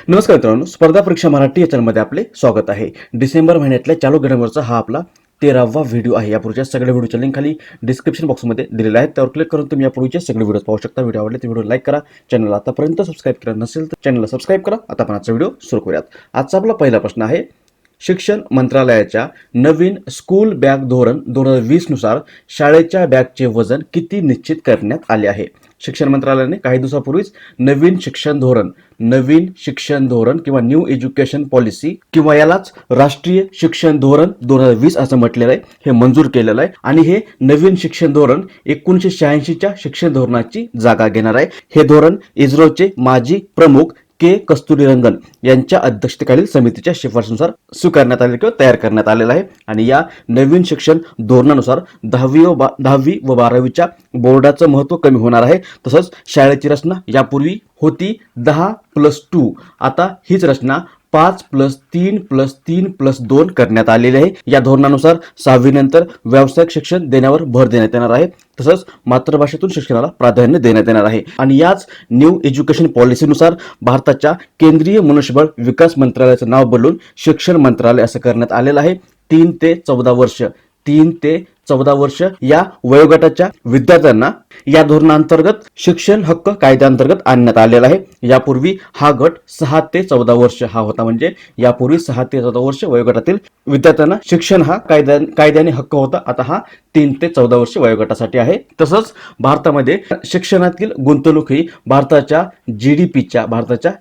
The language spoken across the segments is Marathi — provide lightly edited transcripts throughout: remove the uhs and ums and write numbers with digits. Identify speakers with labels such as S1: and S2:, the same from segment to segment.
S1: नमस्कार मित्रांनो, स्पर्धा परीक्षा मराठी या चॅनलमध्ये आपले स्वागत आहे. डिसेंबर महिन्यातल्या चालू घडामोडींवरचा हा आपला 13वा व्हिडिओ आहे. यापूर्वीच्या सगळ्या व्हिडिओच्या लिंक खाली डिस्क्रिप्शन बॉक्समध्ये दिलेल्या आहेत. त्यावर क्लिक करून तुम्ही यापूर्वीचे सगळे व्हिडिओ पाहू शकता. व्हिडिओ आवडले तर व्हिडिओ लाईक करा. चॅनलला आतापर्यंत सबस्क्राईब केलं नसेल तर चॅनलला सबस्क्राईब करा. आता आपण आजचा व्हिडिओ सुरू करूयात. आजचा आपला पहिला प्रश्न आहे, शिक्षण मंत्रालयाच्या नवीन स्कूल बॅग धोरण 2020 नुसार शाळेच्या बॅगचे वजन किती निश्चित करण्यात आले आहे? शिक्षण मंत्रालयाने काही दिवसापूर्वीच नवीन शिक्षण धोरण किंवा न्यू एज्युकेशन पॉलिसी किंवा यालाच राष्ट्रीय शिक्षण धोरण 2020 असं म्हटलेलं आहे, हे मंजूर केलेलं आहे. आणि हे नवीन शिक्षण धोरण 1986च्या शिक्षण धोरणाची जागा घेणार आहे. हे धोरण इस्रोचे माजी प्रमुख के कस्तुरीरंगन यांच्या अध्यक्षतेखालील समितीच्या शिफारशीनुसार स्वीकारण्यात आले किंवा तयार करण्यात आलेला आहे. आणि या नवीन शिक्षण धोरणानुसार 10वी व 12वीच्या बोर्डाचं महत्त्व कमी होणार आहे. तसंच शाळेची रचना यापूर्वी होती 10+2, आता हीच रचना 5+3+3+2 करण्यात आलेली आहे. या धोरणानुसार 6वी नंतर व्यावसायिक शिक्षण देण्यावर भर देण्यात येणार आहे. तसंच मातृभाषेतून शिक्षणाला प्राधान्य देण्यात येणार आहे. आणि याच न्यू एज्युकेशन पॉलिसीनुसार भारताच्या केंद्रीय मनुष्यबळ विकास मंत्रालयाचं नाव बदलून शिक्षण मंत्रालय असं करण्यात आलेलं आहे. 3 ते 14 वर्ष या वयोगटाच्या विद्यार्थ्यांना या धोरणांतर्गत शिक्षण हक्क कायद्याअंतर्गत आणण्यात आलेला आहे. यापूर्वी हा गट 6 ते 14 वर्ष हा होता. म्हणजे यापूर्वी 6 ते 14 वर्ष वयोगटातील विद्यार्थ्यांना शिक्षण हा कायद्याने हक्क होता. आता हा 3 ते 14 वर्ष वयोगटासाठी आहे. तसंच भारतामध्ये शिक्षणातील गुंतवणूक ही भारताच्या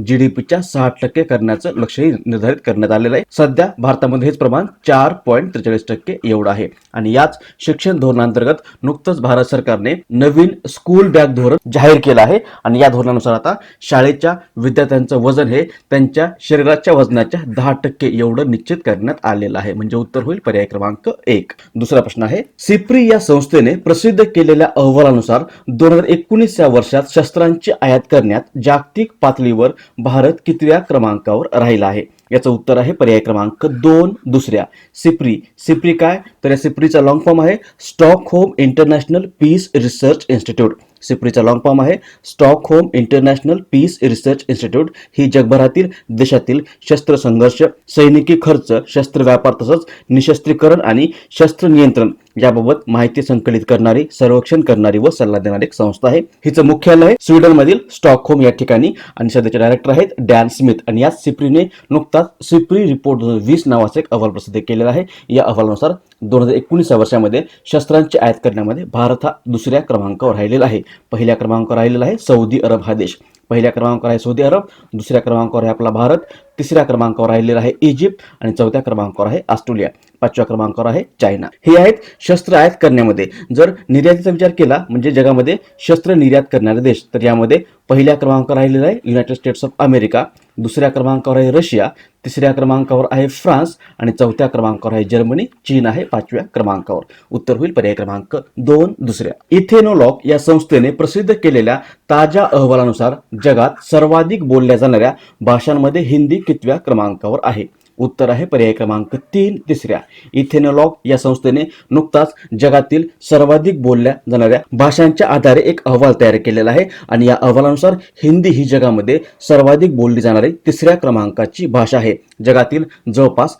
S1: जीडीपीच्या 6% करण्याचं लक्ष्यही निर्धारित करण्यात आलेलं आहे. सध्या भारतामध्ये हेच प्रमाण 4.43% एवढं आहे. आणि याच शिक्षण धोरणांतर्गत नुकतंच भारत सरकारने नवीन स्कूल बॅग धोरण जाहीर केलं आहे. आणि या धोरणानुसार आता शाळेच्या विद्यार्थ्यांचं वजन हे त्यांच्या शरीराच्या वजनाच्या 10% एवढं निश्चित करण्यात आलेलं आहे. म्हणजे उत्तर होईल पर्याय क्रमांक 1. दुसरा प्रश्न आहे, सिप्री या संस्थेने प्रसिद्ध केलेल्या अहवालानुसार 2019 या वर्षात शस्त्रांची आयात करण्यात जागतिक पातळीवर भारत कितव्या क्रमांकावर राहिला आहे? याचं उत्तर आहे पर्याय क्रमांक 2 दुसऱ्या. सिप्री काय तर या सिप्रीचा लॉंग फॉर्म आहे Stockholm international peace research institute. सिप्रीचा लॉंग फॉर्म आहे Stockholm international peace research institute. ही जगभरातील देशातील शस्त्र संघर्ष, सैनिकी खर्च, शस्त्र व्यापार तसंच निशस्त्रीकरण आणि शस्त्र नियंत्रण याबाबत माहिती संकलित करणारी, सर्वेक्षण करणारी व सल्ला देणारी एक संस्था आहे. हिचं मुख्यालय आहे स्वीडनमधील स्टॉकहोम या ठिकाणी आणि सध्याचे डायरेक्टर आहेत डॅन स्मिथ. आणि या सिप्रीने नुकताच सिप्री रिपोर्ट 2020 नावाचा एक अहवाल प्रसिद्ध केलेला आहे. या अहवालानुसार 2019 या वर्षामध्ये शस्त्रांची आयात करण्यामध्ये भारत हा दुसऱ्या क्रमांकावर राहिलेला आहे. पहिल्या क्रमांकावर राहिलेला आहे सौदी अरब हा देश. पहिल्या क्रमांकावर आहे सौदी अरब, दुसऱ्या क्रमांकावर आहे आपला भारत, तिसऱ्या क्रमांकावर राहिलेला आहे इजिप्त आणि चौथ्या क्रमांकावर आहे ऑस्ट्रेलिया, 5व्या क्रमांकावर आहे चायना. हे आहेत शस्त्र आयात करण्यामध्ये. जर निर्यातीचा विचार केला म्हणजे जगामध्ये शस्त्र निर्यात करणारे देश, तर यामध्ये पहिल्या क्रमांकावर राहिलेला आहे युनायटेड स्टेट्स ऑफ अमेरिका, दुसऱ्या क्रमांकावर आहे रशिया, तिसऱ्या क्रमांकावर आहे फ्रान्स आणि चौथ्या क्रमांकावर आहे जर्मनी. चीन आहे 5व्या क्रमांकावर. उत्तर होईल पर्याय क्रमांक 2 दुसऱ्या. इथेनोलॉग या संस्थेने प्रसिद्ध केलेल्या ताज्या अहवालानुसार जगात सर्वाधिक बोलल्या जाणाऱ्या भाषांमध्ये हिंदी कितव्या क्रमांकावर आहे? उत्तर आहे पर्याय क्रमांक 3 तिसऱ्या. इथेनोलॉग या संस्थेने नुकताच जगातील सर्वाधिक बोलल्या जाणाऱ्या भाषांच्या आधारे एक अहवाल तयार केलेला आहे. आणि या अहवालानुसार हिंदी ही जगामध्ये सर्वाधिक बोलली जाणारी 3ऱ्या क्रमांकाची भाषा आहे. जगातील जवळपास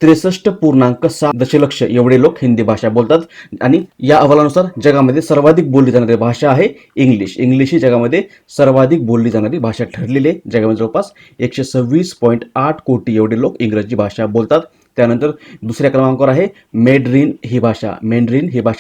S1: 63.6 दशलक्ष एवढे लोक हिंदी भाषा बोलतात. आणि या अहवालानुसार जगामध्ये सर्वाधिक बोलली जाणारी भाषा आहे इंग्लिश. इंग्लिश ही जगामध्ये सर्वाधिक बोलली जाणारी भाषा ठरलेली आहे. जगामध्ये जवळपास 126.8 कोटी एवढे लोक इंग्रजी भाषा बोलतात. त्यानंतर दुसऱ्या क्रमांकावर आहे मेड्रीन ही भाषा.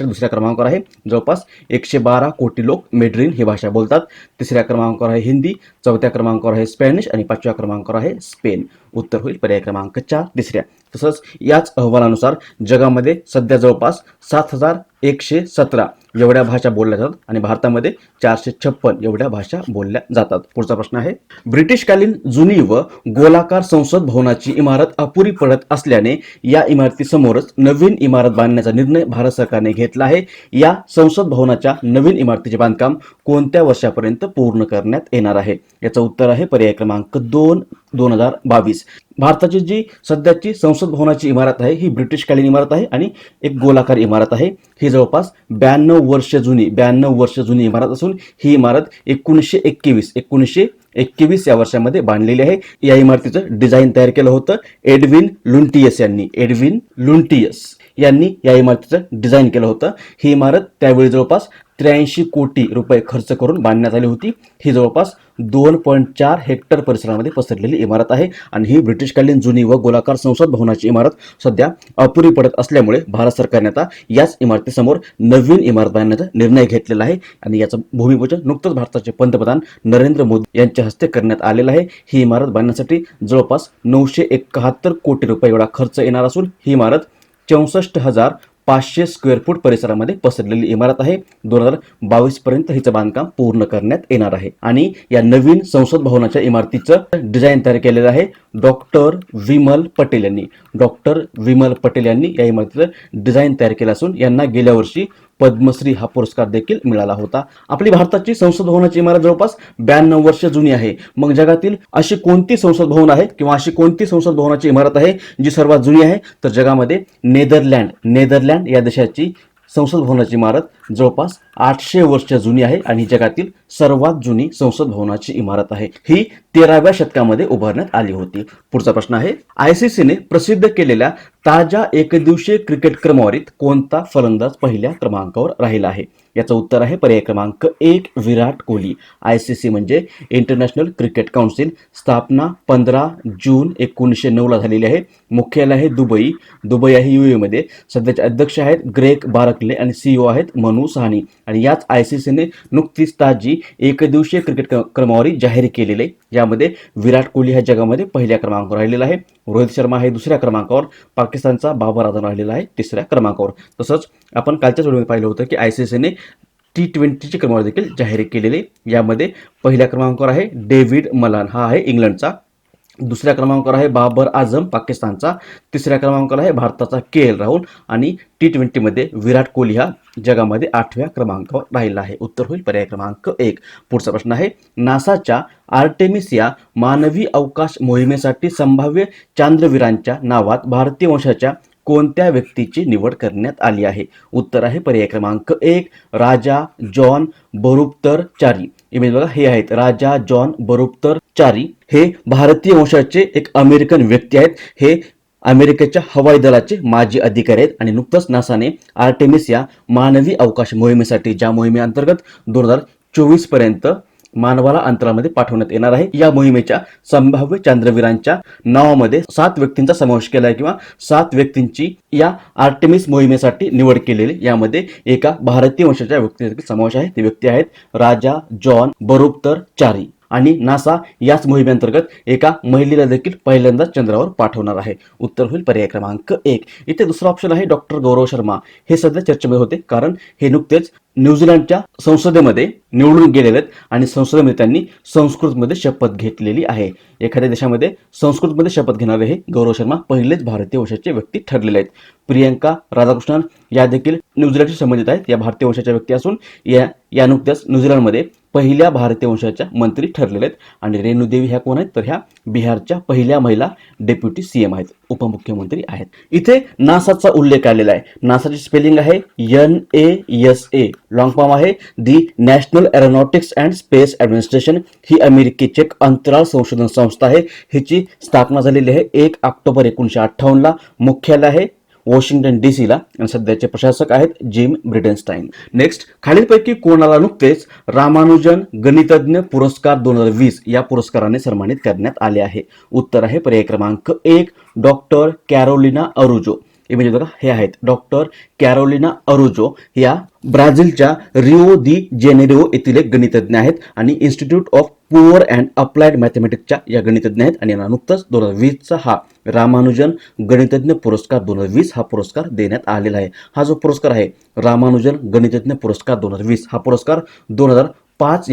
S1: दुसऱ्या क्रमांकावर आहे. जवळपास 112 कोटी लोक मेड्रीन ही भाषा बोलतात. तिसऱ्या क्रमांकावर आहे हिंदी, चौथ्या क्रमांकावर आहे स्पॅनिश आणि 5व्या क्रमांकावर आहे स्पेन. उत्तर होईल पर्याय क्रमांक 4 तिसऱ्या. तसंच याच अहवालानुसार जगामध्ये सध्या जवळपास 7117 एवढ्या भाषा बोलल्या जातात आणि भारतामध्ये 456 एवढ्या भाषा बोलल्या जातात. पुढचा प्रश्न आहे, ब्रिटिशकालीन जुनी व गोलाकार संसद भवनाची इमारत अपुरी पडत असल्याने या इमारतीसमोरच नवीन इमारत बांधण्याचा निर्णय भारत सरकारने घेतला आहे. या संसद भवनाच्या नवीन इमारतीचे बांधकाम कोणत्या वर्षापर्यंत पूर्ण करण्यात येणार आहे? याचं उत्तर आहे पर्याय क्रमांक 2 2022. भारताची जी सध्याची संसद भवनाची इमारत आहे ही ब्रिटिशकालीन इमारत आहे आणि एक गोलाकार इमारत आहे. ही जवळपास 92 वर्ष जुनी इमारत असून ही इमारत 1921 2021 या वर्षामध्ये बांधलेली आहे. या इमारतीचं डिझाईन तयार केलं होतं एडविन लुंटियस यांनी या इमारतीचं डिझाईन केलं होतं. ही इमारत त्यावेळी जवळपास 83 कोटी रुपये खर्च करून बांधण्यात आली होती. ही जवळपास 2.4 हेक्टर परिसरामध्ये पसरलेली इमारत आहे आणि ही ब्रिटिशकालीन जुनी व गोलाकार संसद भवनाची इमारत सध्या अपुरी पडत असल्यामुळे भारत सरकारने आता याच इमारतीसमोर नवीन इमारत बांधण्याचा निर्णय घेतलेला आहे आणि याचं भूमिपूजन नुकतंच भारताचे पंतप्रधान नरेंद्र मोदी यांच्या हस्ते करण्यात आलेलं आहे. ही इमारत बांधण्यासाठी जवळपास 971 कोटी रुपये एवढा खर्च येणार असून ही इमारत 64,500 स्क्वेअर फूट परिसरामध्ये पसरलेली इमारत आहे. 2022 पर्यंत हिचं बांधकाम पूर्ण करण्यात येणार आहे आणि या नवीन संसद भवनाच्या इमारतीचं डिझाईन तयार केलेलं आहे डॉक्टर विमल पटेल यांनी या इमारतीचं डिझाईन तयार केलं असून यांना गेल्या वर्षी पद्मश्री हा पुरस्कार देखील मिळाला होता. आपली भारताची संसद भवनाची इमारत जवळपास 92 वर्ष जुनी आहे. मग जगातील अशी कोणती संसद भवन आहे किंवा अशी कोणती संसद भवनाची इमारत आहे जी सर्वात जुनी आहे? तर जगामध्ये नेदरलँड या देशाची संसद भवनाची इमारत जवळपास 800 वर्ष जुनी आहे आणि जगातील सर्वात जुनी संसद भवनाची इमारत आहे. ही 13व्या शतकामध्ये उभारण्यात आली होती. पुढचा प्रश्न आहे, आयसीसीने प्रसिद्ध केलेल्या ताज्या एकदिवसीय क्रिकेट क्रमवारीत कोणता फलंदाज पहिल्या क्रमांकावर राहिला आहे? याचं उत्तर आहे पर्याय क्रमांक 1 विराट कोहली. आयसीसी म्हणजे इंटरनॅशनल क्रिकेट काउन्सिल, स्थापना 15 जून 1909 ला झालेली आहे. मुख्यालय आहे दुबई आहे UAE मध्ये. सध्याचे अध्यक्ष आहेत ग्रेग बारकले आणि CEO आहेत मनु साहनी. आणि याच आयसीसीने नुकतीच ताजी एकदिवसीय क्रिकेट क्रमवारी जाहीर केलेली आहे. यामध्ये विराट कोहली ह्या जगामध्ये पहिल्या क्रमांकावर राहिलेला आहे. रोहित शर्मा आहे दुसऱ्या क्रमांकावर. पाकिस्तानचा बाबर आझम राहिलेला आहे तिसऱ्या क्रमांकावर. तसंच आपण कालच्याच व्हिडिओमध्ये पाहिलं होतं की आयसीसीने T20ची क्रमवारी देखील जाहीर केलेली. यामध्ये पहिल्या क्रमांकावर आहे डेव्हिड मलान, हा आहे इंग्लंडचा. दुसऱ्या क्रमांकावर आहे बाबर आझम पाकिस्तानचा. तिसऱ्या क्रमांकावर आहे भारताचा KL राहुल आणि T20मध्ये विराट कोहली हा जगामध्ये 8व्या क्रमांकावर राहिला आहे. उत्तर होईल पर्याय क्रमांक 1. पुढचा प्रश्न आहे, नासाच्या आर्टेमिस या मानवी अवकाश मोहिमेसाठी संभाव्य चांद्रवीरांच्या नावात भारतीय वंशाच्या कोणत्या व्यक्तीची निवड करण्यात आली आहे? उत्तर आहे पर्याय क्रमांक 1 राजा जॉन बरुप्तर-चारी. इमेज बघा, हे आहेत राजा जॉन बरुप्तर-चारी. हे भारतीय वंशाचे एक अमेरिकन व्यक्ती आहेत. हे अमेरिकेच्या हवाई दलाचे माजी अधिकारी आहेत आणि नुकतंच नासाने आर्टेमिस या मानवी अवकाश मोहिमेसाठी, ज्या मोहिमेअंतर्गत 2024 पर्यंत मानवाला अंतरामध्ये पाठवण्यात येणार आहे, या मोहिमेच्या संभाव्य चांद्रवीरांच्या नावामध्ये 7 व्यक्तींचा समावेश केला आहे किंवा 7 व्यक्तींची या आर्टेमिस मोहिमेसाठी निवड केलेली. यामध्ये एका भारतीय वंशाच्या व्यक्तीचा समावेश आहे. ते व्यक्ती आहेत राजा जॉन बरुप्तर-चारी. आणि नासा याच मोहिमेअंतर्गत एका महिलेला देखील पहिल्यांदा चंद्रावर पाठवणार आहे. उत्तर होईल पर्याय क्रमांक 1. इथे दुसरा ऑप्शन आहे डॉक्टर गौरव शर्मा. हे सध्या चर्चेमध्ये होते कारण हे नुकतेच न्यूझीलंडच्या संसदेमध्ये निवडून गेलेले आहेत आणि संसदेमध्ये त्यांनी संस्कृतमध्ये शपथ घेतलेली आहे. एखाद्या देशामध्ये संस्कृतमध्ये शपथ घेणारे हे गौरव शर्मा पहिलेच भारतीय वंशाचे व्यक्ती ठरलेले आहेत. प्रियंका राधाकृष्णन या देखील न्यूझीलंडशी संबंधित आहेत. या भारतीय वंशाच्या व्यक्ती असून या नुकत्याच न्यूझीलंडमध्ये पहिल्या भारतीय वंशाच्या मंत्री ठरलेले आहेत. आणि रेणू देवी ह्या कोण आहेत? तर ह्या बिहारच्या पहिल्या महिला डेप्युटी CM आहेत, उपमुख्यमंत्री आहेत. इथे नासाचा उल्लेख आलेला आहे. नासाची स्पेलिंग आहे NASA. लॉंग फॉर्म आहे the national aeronautics and space administration. ही अमेरिकेची एक अंतराळ संशोधन संस्था आहे. हिची स्थापना झालेली आहे 1 ऑक्टोबर 1958 ला. मुख्यालय आहे वॉशिंग्टन DC ला आणि सध्याचे प्रशासक आहेत जिम ब्रिडेनस्टाईन. नेक्स्ट, खालीलपैकी कोणाला नुकतेच रामानुजन गणितज्ञ पुरस्कार 2020 या पुरस्काराने सन्मानित करण्यात आले आहे? उत्तर आहे पर्याय क्रमांक 1 डॉक्टर कॅरोलिना अरुजो. इमेज बघा, हे आहेत डॉक्टर कॅरोलिना अरुजो. या ब्राझीलच्या रिओ दी जेनेरिओ येथील एक गणितज्ञ आहेत आणि institute of pure and applied मॅथमॅटिक्सच्या या गणितज्ञ आहेत. आणि यांना नुकतंच 2020चा हा रामानुजन गणितज्ञ पुरस्कार 2020 हा पुरस्कार देण्यात आलेला आहे. हा जो पुरस्कार आहे रामानुजन गणितज्ञ पुरस्कार 2020 हा पुरस्कार 2005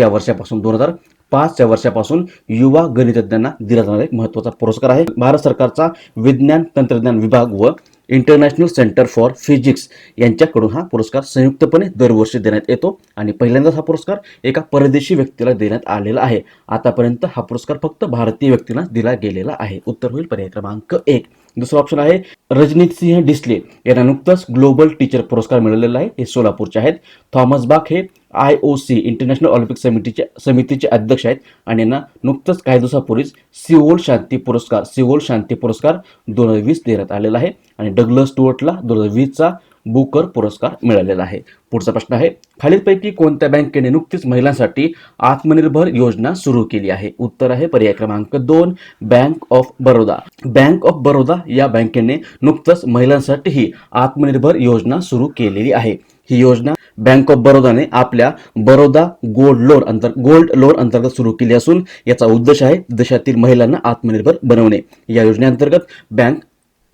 S1: या वर्षापासून युवा गणितज्ञांना दिला जाणारा एक महत्त्वाचा पुरस्कार आहे. भारत सरकारचा विज्ञान तंत्रज्ञान विभाग व इंटरनॅशनल सेंटर फॉर फिजिक्स यांच्याकडून हा पुरस्कार संयुक्तपणे दरवर्षी देण्यात येतो आणि पहिल्यांदाच हा पुरस्कार एका परदेशी व्यक्तीला देण्यात आलेला आहे. आतापर्यंत हा पुरस्कार फक्त भारतीय व्यक्तींना दिला गेलेला आहे. उत्तर होईल पर्याय क्रमांक 1. दुसरा ऑप्शन आहे रजनीत सिंह डिसले. यांना नुकताच ग्लोबल टीचर पुरस्कार मिळालेला आहे. हे सोलापूरचे आहेत. थॉमस बाक हे IOC इंटरनॅशनल ऑलिम्पिक समितीचे अध्यक्ष आहेत आणि यांना नुकतंच काही दिवसापूर्वीच सिओल शांती पुरस्कार 2020 देण्यात आलेला आहे आणि डगलस स्टुअर्टला 2020चा बुकर पुरस्कार मिळालेला आहे. पुढचा प्रश्न आहे, खालीलपैकी कोणत्या बँकेने नुकतीच महिलांसाठी आत्मनिर्भर योजना सुरू केली आहे? उत्तर आहे पर्याय क्रमांक 2 bank of Baroda. Bank of Baroda या बँकेने नुकतंच महिलांसाठी ही आत्मनिर्भर योजना सुरू केलेली आहे. ही योजना बँक ऑफ बरोदाने आपल्या बरोदा गोल्ड लोन अंतर्गत सुरू केली असून याचा उद्देश आहे देशातील महिलांना आत्मनिर्भर बनवणे. या योजनेअंतर्गत बँक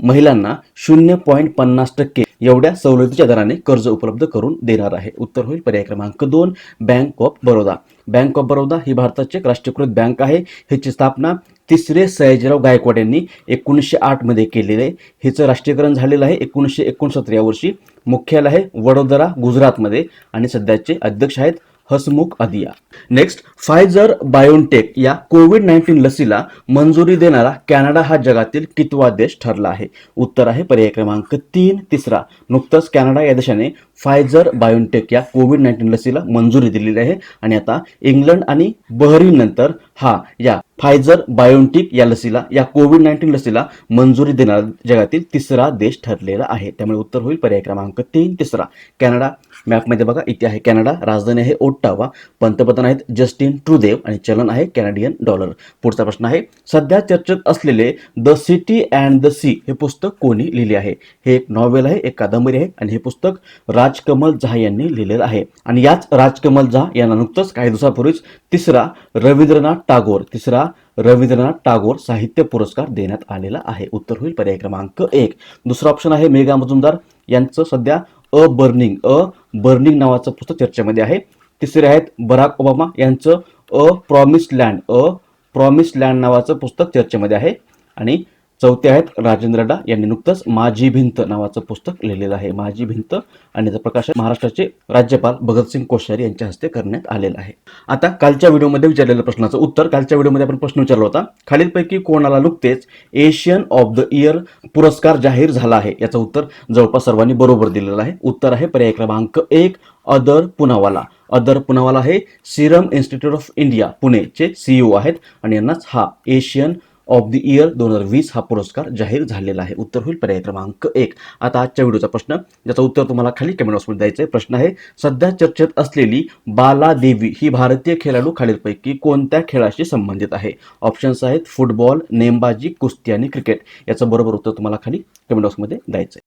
S1: महिलांना 0.50% एवढ्या सवलतीच्या दराने कर्ज उपलब्ध करून देणार आहे. उत्तर होईल पर्याय क्रमांक 2 bank of Baroda. Bank of Baroda ही भारताची एक राष्ट्रीयकृत बँक आहे. ह्याची स्थापना 3रे सयाजीराव गायकवाड यांनी 1908 मध्ये केलेले आहे. हिचं राष्ट्रीयकरण झालेलं आहे 1969 या वर्षी. मुख्यालय आहे वडोदरा गुजरातमध्ये आणि सध्याचे अध्यक्ष आहेत हसमुख अधिया. नेक्स्ट, फायझर बायोनटेक या कोविड-19 लसीला मंजुरी देणारा कॅनडा हा जगातील कितवा देश ठरला आहे? उत्तर आहे पर्याय क्रमांक 3 तिसरा. नुकतंच कॅनडा या देशाने फायझर बायोनटेक या कोविड-19 लसीला मंजुरी दिलेली आहे आणि आता इंग्लंड आणि बहरीन नंतर हा या फायझर बायोनटेक या कोविड-19 लसीला मंजुरी देणारा जगातील तिसरा देश ठरलेला आहे. त्यामुळे उत्तर होईल पर्याय क्रमांक 3 तिसरा. कॅनडा मॅपमध्ये बघा इथे आहे कॅनडा, राजधानी आहे ओट्टावा, पंतप्रधान आहेत जस्टिन ट्रुदेव आणि चलन आहे कॅनडियन डॉलर. पुढचा प्रश्न आहे, सध्या चर्चेत असलेले the city and the sea हे पुस्तक कोणी लिहिले आहे? हे एक नॉव्हेल आहे, एक कादंबरी आहे आणि हे पुस्तक राजकमल झा यांनी लिहिलेलं आहे. आणि याच राजकमल झा यांना नुकतंच काही दिवसापूर्वीच तिसरा रवींद्रनाथ टागोर साहित्य पुरस्कार देण्यात आलेला आहे. उत्तर होईल पर्याय क्रमांक 1. दुसरा ऑप्शन आहे मेघा मजुमदार यांचं सध्या अ बर्निंग नावाचं पुस्तक चर्चेमध्ये आहे. तिसरे आहेत बराक ओबामा यांचं अ प्रॉमिस्ड लँड नावाचं पुस्तक चर्चेमध्ये आहे आणि चौथे आहेत राजेंद्र डा यांनी नुकतंच माझी भिंत नावाचं पुस्तक लिहिलेलं आहे. माझी भिंत आणि याचं प्रकाशन महाराष्ट्राचे राज्यपाल भगतसिंग कोश्यारी यांच्या हस्ते करण्यात आलेलं आहे. आता कालच्या व्हिडिओमध्ये विचारलेल्या प्रश्नाचं उत्तर, कालच्या व्हिडिओमध्ये आपण प्रश्न विचारला होता, खालीलपैकी कोणाला नुकतेच एशियन ऑफ द इयर पुरस्कार जाहीर झाला आहे? याचं उत्तर जवळपास सर्वांनी बरोबर दिलेलं आहे. उत्तर आहे पर्याय क्रमांक 1 अदर पुनावाला हे सिरम इन्स्टिट्यूट ऑफ इंडिया पुणेचे CEO आहेत आणि यांनाच हा एशियन ऑफ द इयर 2020 हा पुरस्कार जाहीर झालेला आहे. उत्तर होईल पर्याय क्रमांक 1. आता आजच्या व्हिडिओचा प्रश्न, ज्याचं उत्तर तुम्हाला खाली कमेंट बॉक्समध्ये द्यायचं आहे. प्रश्न आहे, सध्या चर्चेत असलेली बाला देवी ही भारतीय खेळाडू खालीलपैकी कोणत्या खेळाशी संबंधित आहे? ऑप्शन्स आहेत फुटबॉल, नेमबाजी, कुस्ती आणि क्रिकेट. याचं बरोबर उत्तर तुम्हाला खाली कमेंट बॉक्समध्ये द्यायचं आहे.